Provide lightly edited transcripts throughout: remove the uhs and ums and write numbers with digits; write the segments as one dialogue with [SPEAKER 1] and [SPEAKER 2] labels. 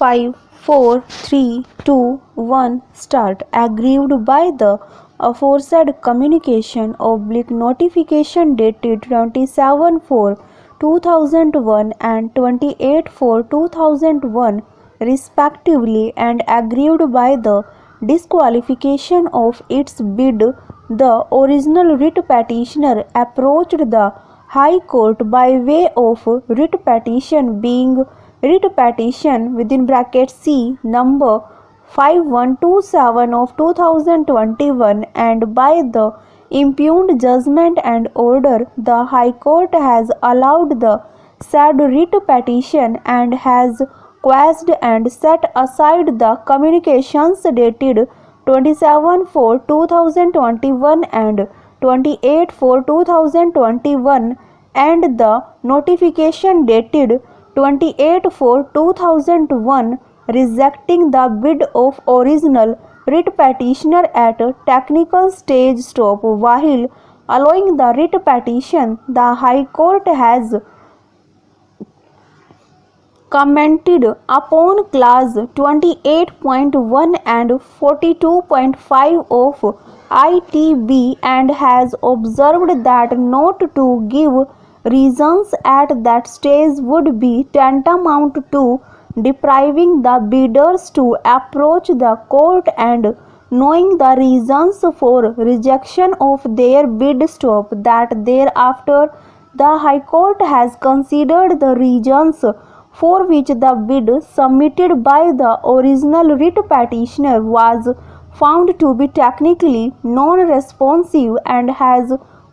[SPEAKER 1] 5, 4, 3, 2, 1, start. Aggrieved by the aforesaid communication oblique notification dated 27/4/2001 and 28/4/2001 respectively, and aggrieved by the disqualification of its bid, the original writ petitioner approached the High Court by way of writ petition, being writ petition (C) number 5127 of 2021, and by the impugned judgment and order, the High Court has allowed the said writ petition and has quashed and set aside the communications dated 27/4/2021 and 28/4/2021 and the notification dated 28/4/2001 rejecting the bid of original writ petitioner at technical stage stop. While allowing the writ petition, the High Court has commented upon clause 28.1 and 42.5 of ITB and has observed that not to give reasons at that stage would be tantamount to depriving the bidders to approach the court and knowing the reasons for rejection of their bid stop. That thereafter the High Court has considered the reasons for which the bid submitted by the original writ petitioner was found to be technically non-responsive and has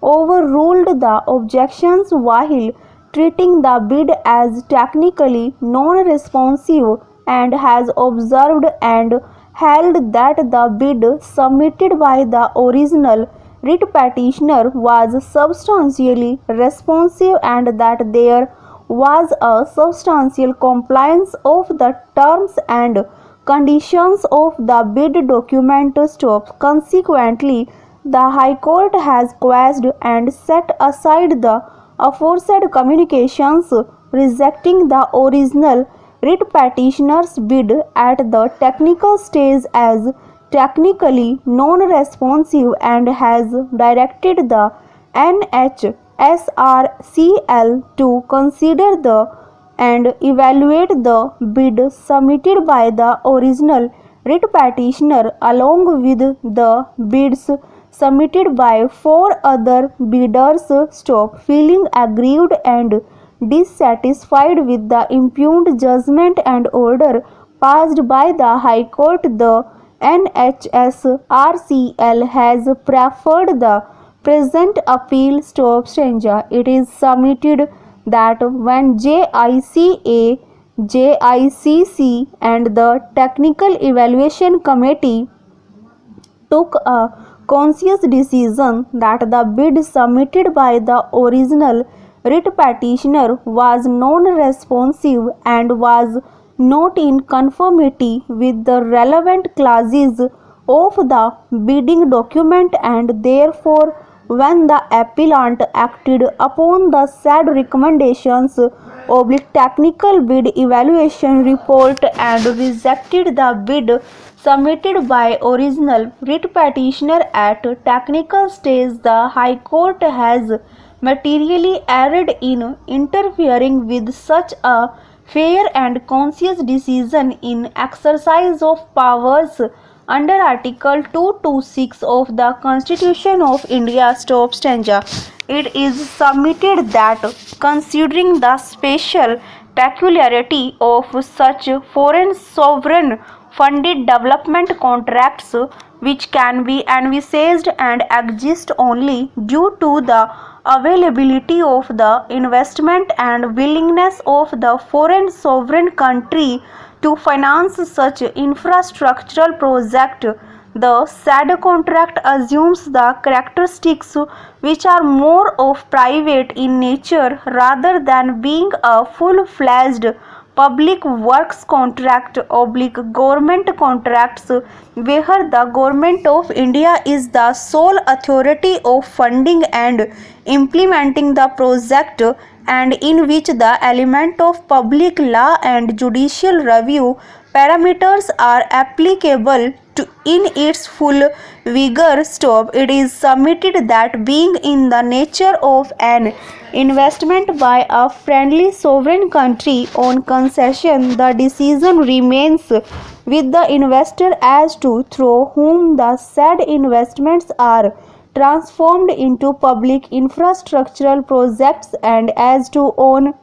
[SPEAKER 1] overruled the objections while treating the bid as technically non-responsive, and has observed and held that the bid submitted by the original writ petitioner was substantially responsive and that there was a substantial compliance of the terms and conditions of the bid document stop. Consequently, the High Court has quashed and set aside the aforesaid communications, rejecting the original writ petitioner's bid at the technical stage as technically non-responsive, and has directed the NHSRCL to consider the and evaluate the bid submitted by the original writ petitioner along with the bids submitted by 4 other bidders. Stop. Feeling aggrieved and dissatisfied with the impugned judgment and order passed by the High Court, the NHSRCL has preferred the present appeal. Stop. Stranger. It is submitted that when JICA, JICC and the Technical Evaluation Committee took a conscious decision that the bid submitted by the original writ petitioner was non-responsive and was not in conformity with the relevant clauses of the bidding document, and therefore when the appellant acted upon the said recommendations technical bid evaluation report and rejected the bid submitted by original writ petitioner at technical stage, the High Court has materially erred in interfering with such a fair and conscious decision in exercise of powers under Article 226 of the Constitution of India. Stop. Stanza. It is submitted that considering the special peculiarity of such foreign sovereign funded development contracts, which can be envisaged and exist only due to the availability of the investment and willingness of the foreign sovereign country to finance such infrastructural project, the said contract assumes the characteristics which are more of private in nature rather than being a full-fledged public works contract oblique government contracts where the government of India is the sole authority of funding and implementing the project, and in which the element of public law and judicial review parameters are applicable to in its full vigor. Stop. It is submitted that being in the nature of an investment by a friendly sovereign country on concession, the decision remains with the investor as to through whom the said investments are transformed into public infrastructural projects and as to on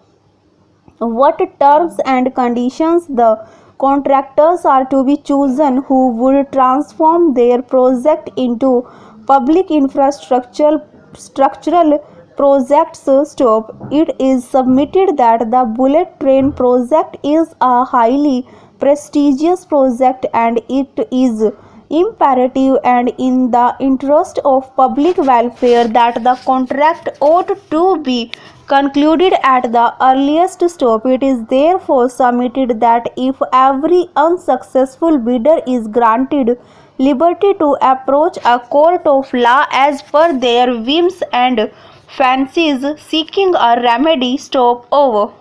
[SPEAKER 1] what terms and conditions the contractors are to be chosen who would transform their project into public infrastructural structural projects. Stop. It is submitted that the bullet train project is a highly prestigious project and it is imperative and in the interest of public welfare that the contract ought to be concluded at the earliest. Stop. It is therefore submitted that if every unsuccessful bidder is granted liberty to approach a court of law as per their whims and fancies seeking a remedy. Stop. Over.